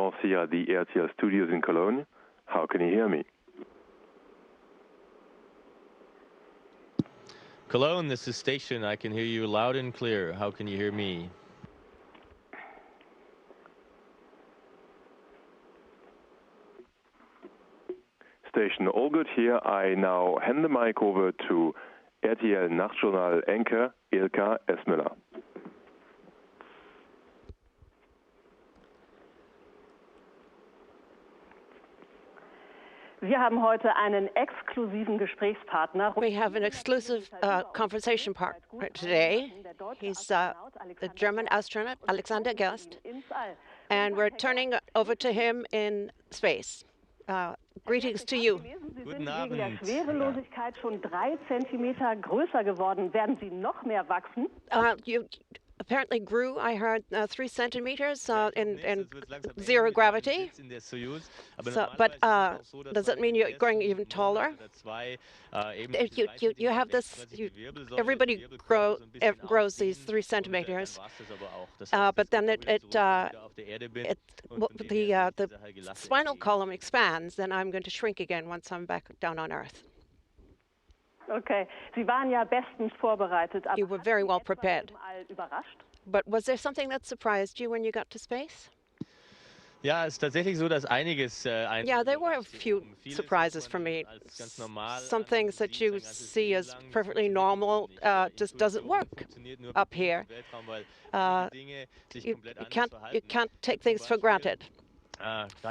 Yvon here at the RTL studios in Cologne. How can you hear me? Cologne, this is Station. I can hear you loud and clear. How can you hear me? Station, all good here. I now hand the mic over to RTL Nachtjournal anchor Ilka Esmüller. Wir haben heute einen exklusiven Gesprächspartner. We have an exclusive conversation partner today. He's the German astronaut Alexander Gerst, and we're turning over to him in space. Greetings to you. Guten Abend. Wegen der Schwerelosigkeit schon 3 Zentimeter größer geworden. Werden Sie noch mehr wachsen? You apparently grew, I heard, 3 centimeters in zero gravity. So, but does that mean you're growing even taller? You have this. Everybody grows these 3 centimeters, but then the spinal column expands, and I'm going to shrink again once I'm back down on Earth. Okay, Sie waren ja bestens vorbereitet. You were very well prepared. But was there something that surprised you when you got to space? Ja, es ist tatsächlich so, dass einiges. Yeah, there were a few surprises for me. Some things that you see as perfectly normal just doesn't work up here. You can't take things for granted.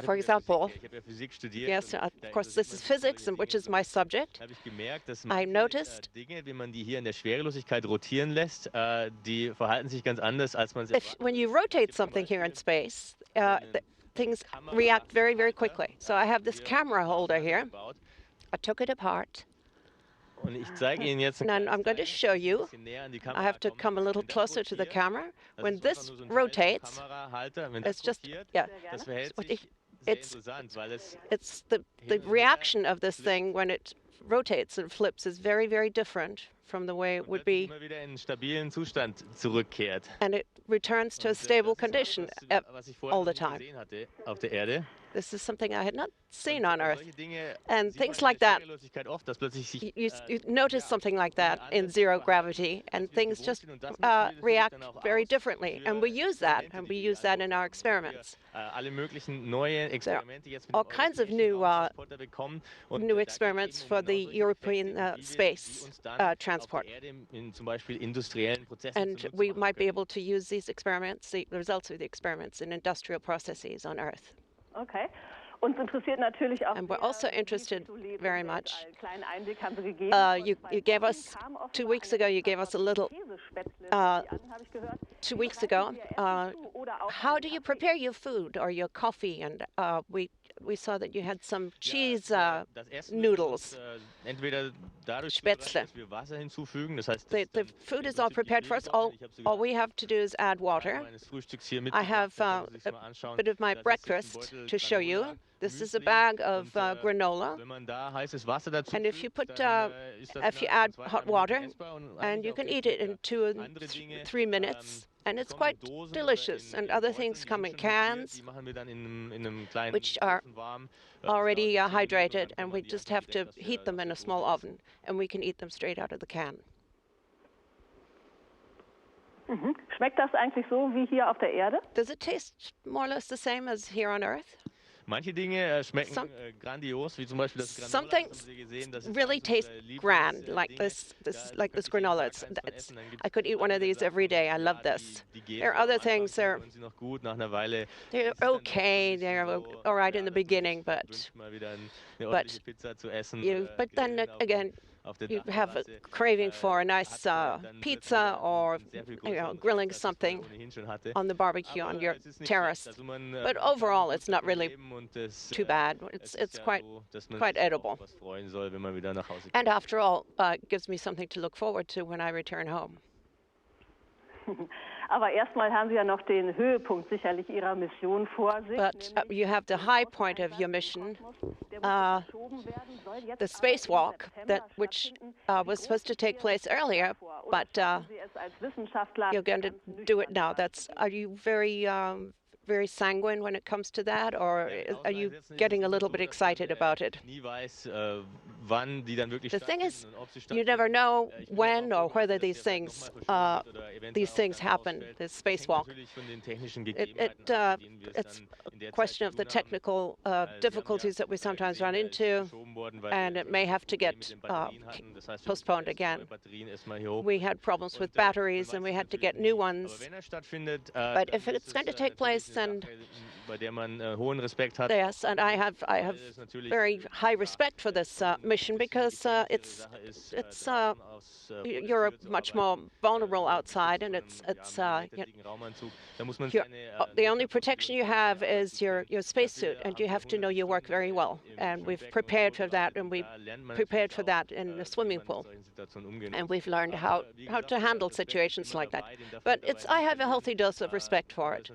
For example, yes, of course, this is physics, and which is my subject. I noticed when you rotate something here in space, things react very, very quickly. So I have this camera holder here. I took it apart. And I'm going to show you. I have to come a little closer to the camera. When this rotates, it's just, yeah, it's the reaction of this thing when it rotates and flips is very, very different from the way it would be. And it returns to a stable condition all the time. This is something I had not seen on Earth. And things like that, you notice something like that in zero gravity, and things just react very differently. And we use that, in our experiments. There are all kinds of new experiments for the European space transport. And we might be able to use these experiments, the results of the experiments, in industrial processes on Earth. Okay. And we're also interested very much. You gave us 2 weeks ago. You gave us a little. 2 weeks ago. How do you prepare your food or your coffee? And we saw that you had some cheese noodles. Spätzle. The food is all prepared for us. All we have to do is add water. I have a bit of my breakfast to show you. This is a bag of granola. And if you add hot water, and you can eat it in 2 and 3 minutes, and it's quite delicious. And other things come in cans, which are already hydrated, and we just have to heat them in a small oven, and we can eat them straight out of the can. Schmeckt das eigentlich so wie hier auf der Erde? Does it taste more or less the same as here on Earth? Manche Dinge schmecken grandios, wie zum Beispiel das Granola. Some things really taste grand, like this granola. I could eat one of these every day. I love this. There are other things they're okay. They're all right in the beginning, but then again, you have a craving for a nice pizza or grilling something on the barbecue on your terrace. But overall, it's not really too bad. It's quite edible. And after all, it gives me something to look forward to when I return home. Aber erstmal haben Sie ja noch den Höhepunkt sicherlich Ihrer Mission vor sich. But you have the high point of your mission, the spacewalk, which was supposed to take place earlier, but you're going to do it now. Are you very very sanguine when it comes to that, or are you getting a little bit excited about it? The thing is, you never know when or whether these things happen, this spacewalk. It's a question of the technical difficulties that we sometimes run into, and it may have to get postponed again. We had problems with batteries, and we had to get new ones. But if it's going to take place, then yes, and I have very high respect for this mission, because you're much more vulnerable outside, and the only protection you have is your spacesuit, and you have to know your work very well. And we've prepared for that, and we prepared for that in the swimming pool, and we've learned how to handle situations like that. But I have a healthy dose of respect for it.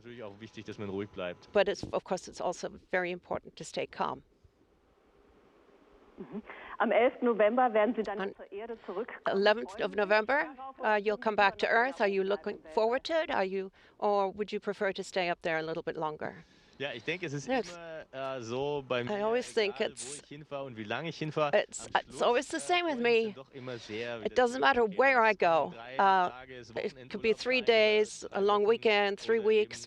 But of course, it's also very important to stay calm. Am 11. November werden Sie dann zur Erde 11th of November, you'll come back to Earth. Are you looking forward to it? Or would you prefer to stay up there a little bit longer? I always think it's always the same with me. It doesn't matter where I go. It could be 3 days, a long weekend, 3 weeks,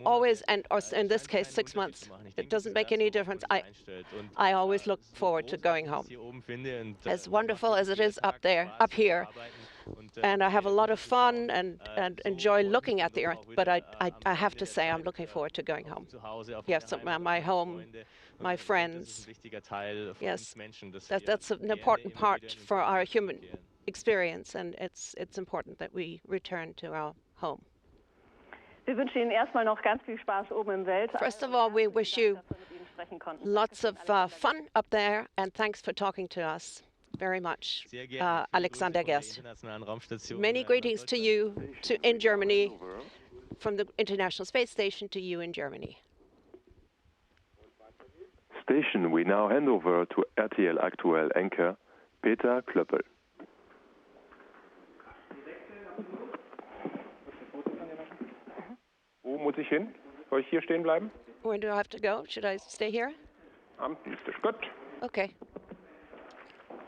or in this case, 6 months. It doesn't make any difference. I always look forward to going home. As wonderful as it is up here, and I have a lot of fun and enjoy looking at the Earth, but I have to say I'm looking forward to going home. Yes, my home, my friends. Yes, that's an important part for our human experience, and it's important that we return to our home. Wir wünschen Ihnen erstmal noch ganz viel Spaß oben im Weltall. First of all, we wish you lots of fun up there, and thanks for talking to us very much, Alexander Gerst. Many greetings to you in Germany, from the International Space Station to you in Germany. Station, we now hand over to RTL Aktuell anchor Peter Klöppel. Wo muss ich hin? Soll ich hier stehen bleiben? Where do I have to go? Should I stay here? Am Dienstag. Gut. Okay.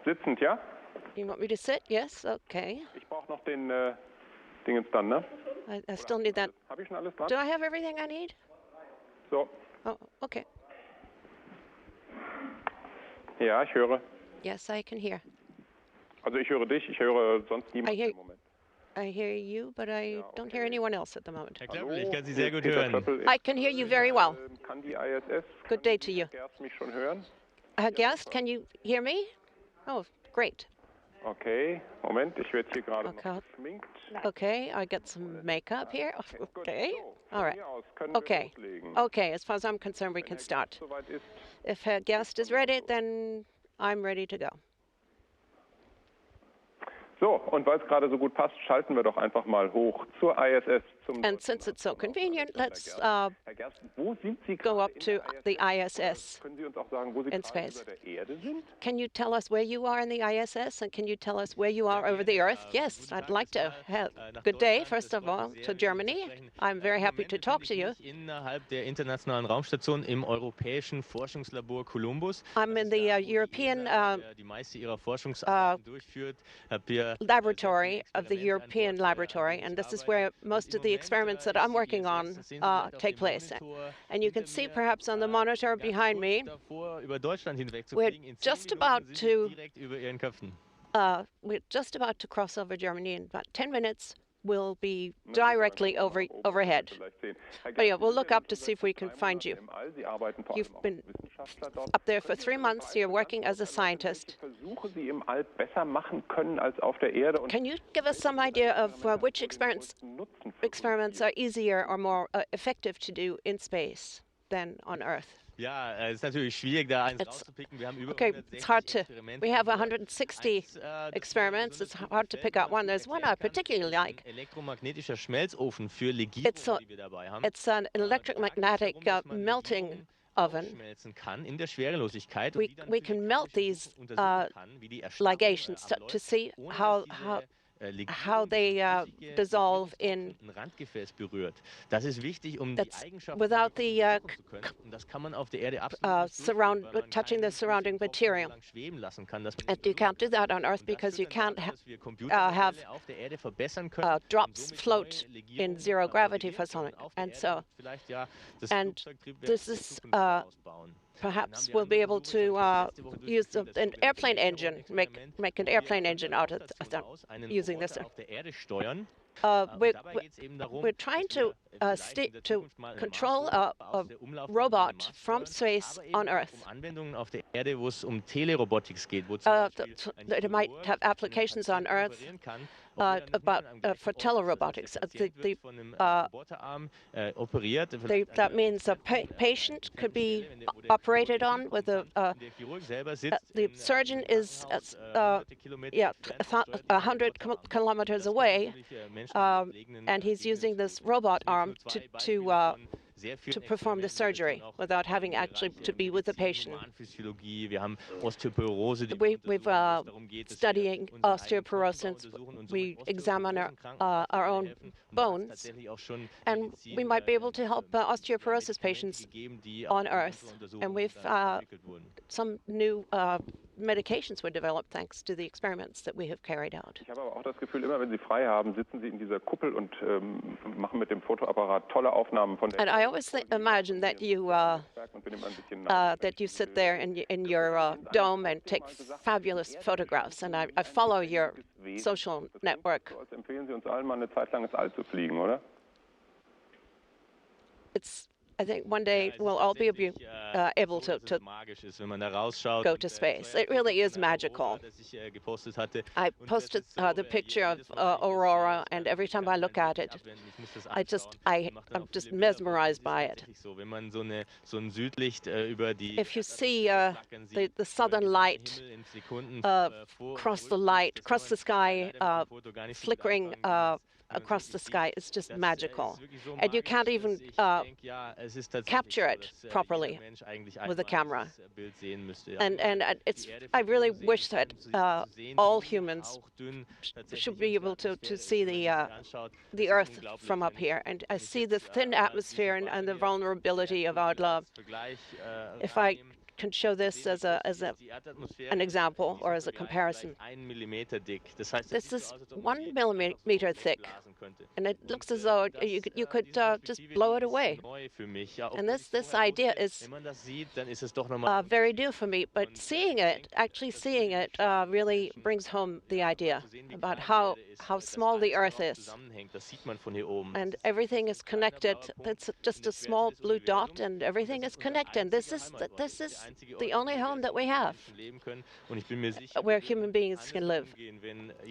Sitzend, ja? You want me to sit? Yes, okay. Ich brauche noch den Dingens dann, ne? I still need that. Habe ich schon alles dran? Do I have everything I need? So. Oh, okay. Ja, ich höre. Yes, I can hear. Also ich höre dich, ich höre sonst niemanden im Moment. I hear you, but I don't hear anyone else at the moment. Herr Klöppel, ich kann Sie sehr gut hören. I can hear you very well. Kann die ISS? Good day to you. Gerst mich schon hören? Gerst, can you hear me? Oh, great. Okay, Moment, ich werde hier gerade noch geschminkt. Okay, I got some makeup here. Okay, all right. Okay, okay, as far as I'm concerned, we can start. If Herr Gerst is ready, then I'm ready to go. So, und weil es gerade so gut passt, schalten wir doch einfach mal hoch zur ISS. And since it's so convenient, let's go up to the ISS in space. Can you tell us where you are in the ISS, and can you tell us where you are over the Earth? Yes, I'd like to have good day, first of all, to Germany. I'm very happy to talk to you. Innerhalb der Internationalen Raumstation im Europäischen Forschungslabor Columbus. I'm in the European die meiste ihrer Forschungsarbeiten durchführt. Laboratory of the European Laboratory, and this is where most of the experiments that I'm working on take place. And you can see perhaps on the monitor behind me, we're just about to cross over Germany in about 10 minutes. We'll be directly overhead. But yeah, we'll look up to see if we can find you. You've been up there for 3 months. You're working as a scientist. Can you give us some idea of which experiments are easier or more effective to do in space than on Earth? Ja, es ist natürlich schwierig, da eins rauszupicken. Wir haben über it's hard to. We have 160 experiments. It's hard to pick out one. There's one I particularly like. Elektromagnetischer Schmelzofen für Legierung, die wir dabei haben. It's an electromagnetic melting oven. In der Schwerelosigkeit. We can melt these ligations to see how how they dissolve in without the touching the surrounding material. And you can't do that on Earth because you can't have drops float in zero gravity for something. And so, and this is perhaps we'll be able to use an airplane engine, make an airplane engine out of using this. We're trying to control a robot from space on Earth. It might have applications on Earth for telerobotics. That means a patient could be operated on with the surgeon is 100 kilometers away, and he's using this robot arm to perform the surgery without having actually to be with the patient. We've studying osteoporosis. We examine our own bones, and we might be able to help osteoporosis patients on Earth. And we've some new medications were developed thanks to the experiments that we have carried out. Ich habe aber auch das Gefühl, immer wenn Sie frei haben, sitzen Sie in dieser Kuppel und machen mit dem Fotoapparat tolle Aufnahmen von der. And I always imagine that you sit there in your dome and take fabulous photographs. And I follow your social network. Also empfehlen Sie uns allen mal eine Zeit lang ins All zu fliegen, oder? I think one day we'll all be able to go to space. It really is magical. I posted the picture of Aurora, and every time I look at it, I'm just mesmerized by it. If you see the southern light cross the sky, flickering across the sky, it's just magical. And you can't even capture it properly with a camera. And I really wish that all humans should be able to see the Earth from up here. And I see the thin atmosphere and the vulnerability of our love. If I can show this as an example or as a comparison. This is 1 millimeter thick, and it looks as though you could just blow it away. And this idea is very new for me, but actually seeing it really brings home the idea about how small the Earth is. And everything is connected. It's just a small blue dot, and everything is connected. And this is the only home that we have where human beings can live.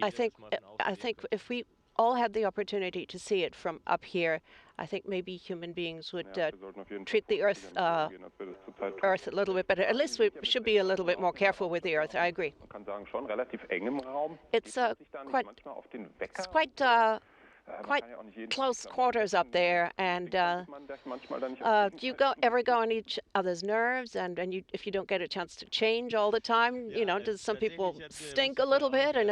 I think if we all had the opportunity to see it from up here, I think maybe human beings would treat the Earth a little bit better. At least we should be a little bit more careful with the Earth. I agree. It's quite close quarters up there, and do you ever go on each other's nerves? And if you don't get a chance to change all the time, does some people stink a little bit? And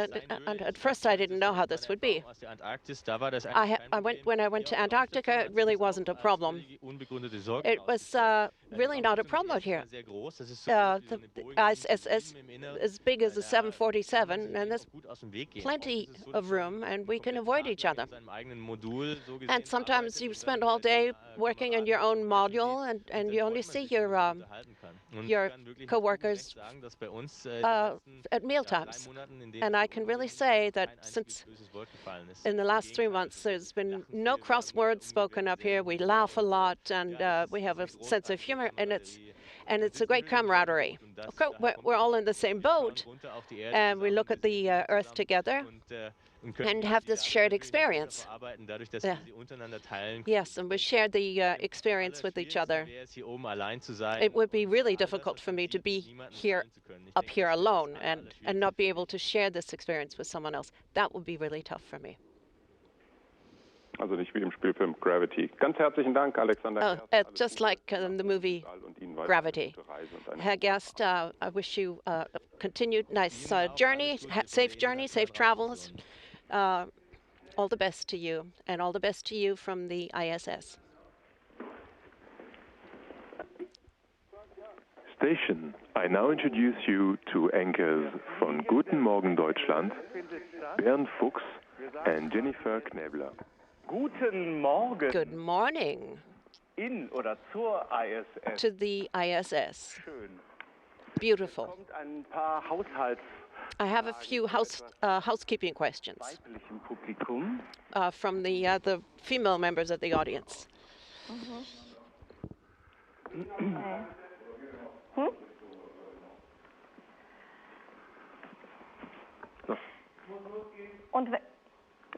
at first I didn't know how this would be. When I went to Antarctica, it really wasn't a problem. It was really not a problem out here. The ISS as big as a 747, and there's plenty of room, and we can avoid each other. And sometimes you spend all day working in your own module, and you only see your co-workers at mealtimes. And I can really say that since in the last 3 months, there's been no crosswords spoken up here. We laugh a lot, and we have a sense of humor, and it's a great camaraderie. We're all in the same boat, and we look at the Earth together and have this shared experience. Yes, and we share the experience with each other. It would be really difficult for me to be up here alone and not be able to share this experience with someone else. That would be really tough for me. Also nicht wie im Spielfilm Gravity. Ganz herzlichen Dank, Alexander. Just like the movie Gravity. Herr Gerst, I wish you a continued nice journey, safe travels. All the best to you, and all the best to you from the ISS. Station, I now introduce you to anchors von Guten Morgen Deutschland, Bernd Fuchs and Jennifer Knäbler. Guten Morgen. Good morning. In oder zur ISS. To the ISS. Schön. Beautiful. Kommt ein paar I have a few housekeeping questions weiblichem Publikum. from the female members of the audience. Und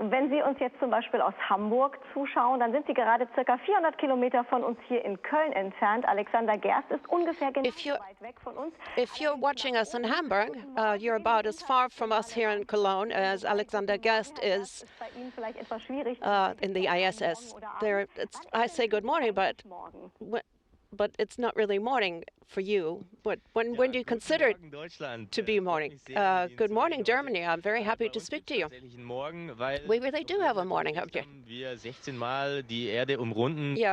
wenn Sie uns jetzt zum Beispiel aus Hamburg zuschauen, dann sind Sie gerade circa 400 Kilometer von uns hier in Köln entfernt. Alexander Gerst ist ungefähr genauso weit weg von uns. If you're watching us in Hamburg, you're about as far from us here in Cologne as Alexander Gerst is in the ISS. I say good morning, but it's not really morning for you. When do you consider it to be morning? Good morning, Germany. I'm very happy to speak to you. We really do have a morning up here. Yeah,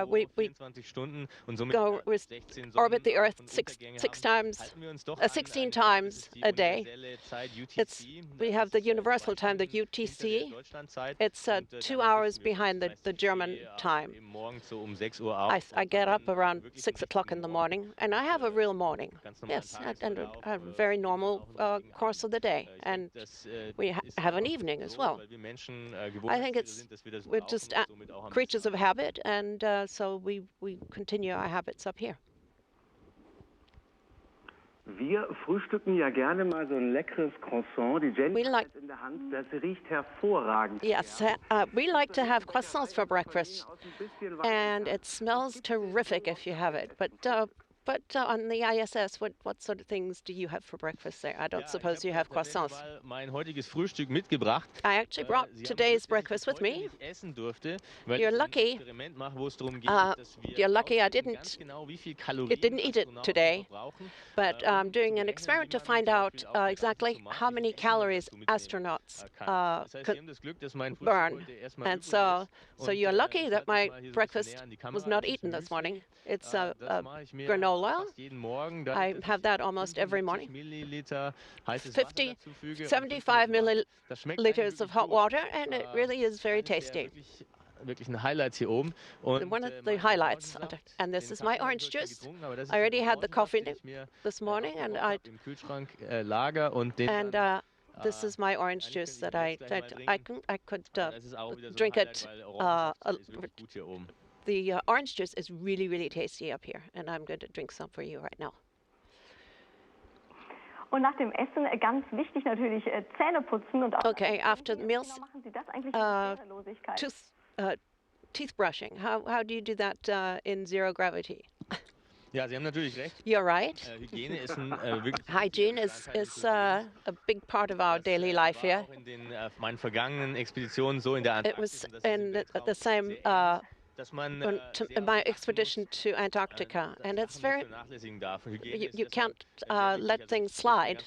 we orbit the Earth 16 times a day. We have the universal time, the UTC. It's 2 hours behind the German time. I get up around 6 o'clock in the morning, and I have a real morning. Yes, and a very normal course of the day. And we have an evening as well. I think we're just creatures of habit, and so we continue our habits up here. Wir frühstücken ja gerne mal so ein leckeres Croissant. Die Jenny hat in der Hand, das riecht hervorragend. Yes, we like to have croissants for breakfast, and it smells terrific if you have it. But on the ISS, what sort of things do you have for breakfast there? I don't suppose you have croissants. I actually brought today's breakfast with me. You're lucky. I didn't eat it today, but I'm doing an experiment to find out exactly how many calories astronauts burn. And so you're lucky that my breakfast was not eaten this morning. It's granola. I have that almost every morning. 75 milliliters of hot water, and it really is very tasty. One of the highlights, and this is my orange juice. I already had the coffee this morning, and this is my orange juice that I could drink it. The orange juice is really, really tasty up here, and I'm going to drink some for you right now. Und nach dem Essen ganz wichtig natürlich Zähne putzen und auch. Okay, after the meals, teeth brushing. How do you do that in zero gravity? Ja, Sie haben natürlich recht. You're right. Hygiene is a big part of our daily life here. Meinen vergangenen Expeditionen so in der It was in the same my expedition to Antarctica, and it's very you can't let things slide.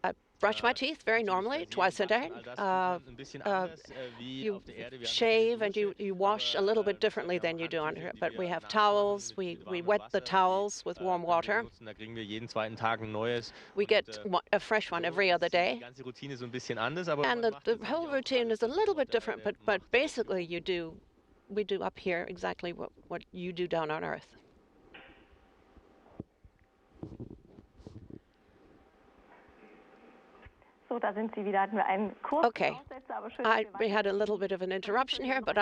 I brush my teeth very normally, twice a day. You shave and you wash a little bit differently than you do under it, but we have towels. We wet the towels with warm water. We get a fresh one every other day. And the whole routine is a little bit different, but basically we do up here exactly what you do down on Earth. So, da sind Sie wieder. Hatten wir einen Okay, we had a little bit of an interruption here, but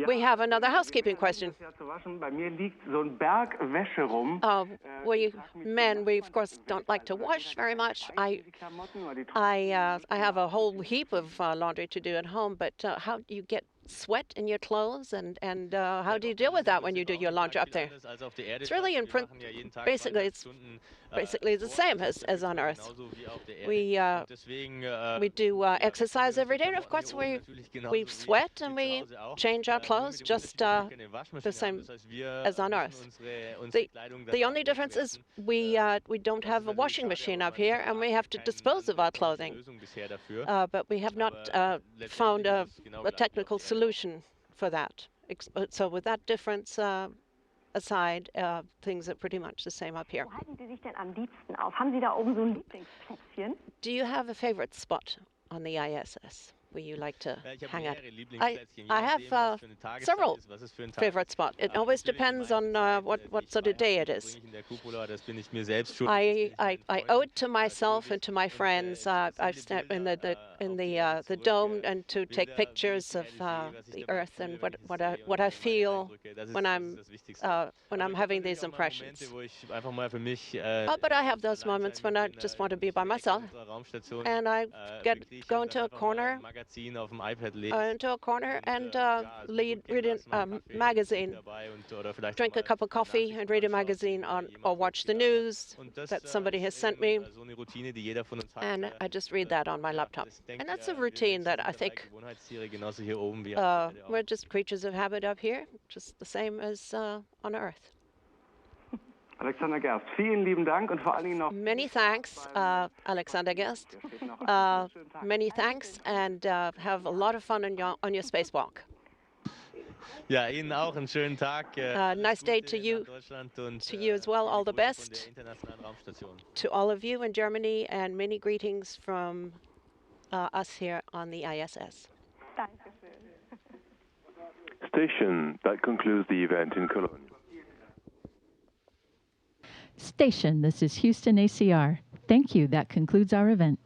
we have another housekeeping question. Bei mir liegt so ein Berg Wäsche rum. We men, we of course don't like to wash very much. I have a whole heap of laundry to do at home, but how do you get sweat in your clothes, and how do you deal with that when you do your laundry up there? It's really basically the same as on Earth. We do exercise every day, and of course we sweat and we change our clothes just the same as on Earth. The only difference is we don't have a washing machine up here, and we have to dispose of our clothing. But we have not found a technical solution for that. So with that difference aside, things are pretty much the same up here. Do you have a favorite spot on the ISS where you like to hang out? I have several favorite spots. It always depends on what sort of day it is. I owe it to myself and to my friends. I've stepped in the dome and to take pictures of the Earth and what I feel when I'm having these impressions. But I have those moments when I just want to be by myself, and I go into a corner and read a magazine, drink a cup of coffee and read a magazine or watch the news that somebody has sent me, and I just read that on my laptop. And that's a routine that I think we're just creatures of habit up here, just the same as on Earth. Alexander Gerst, vielen lieben Dank und vor allen Dingen noch. Many thanks, Alexander Gerst. Many thanks, and have a lot of fun on your spacewalk. Ja, Ihnen auch einen schönen Tag. Nice day to you as well. All the best to all of you in Germany, and many greetings from us here on the ISS. Station, that concludes the event in Cologne. Station, this is Houston ACR. Thank you. That concludes our event.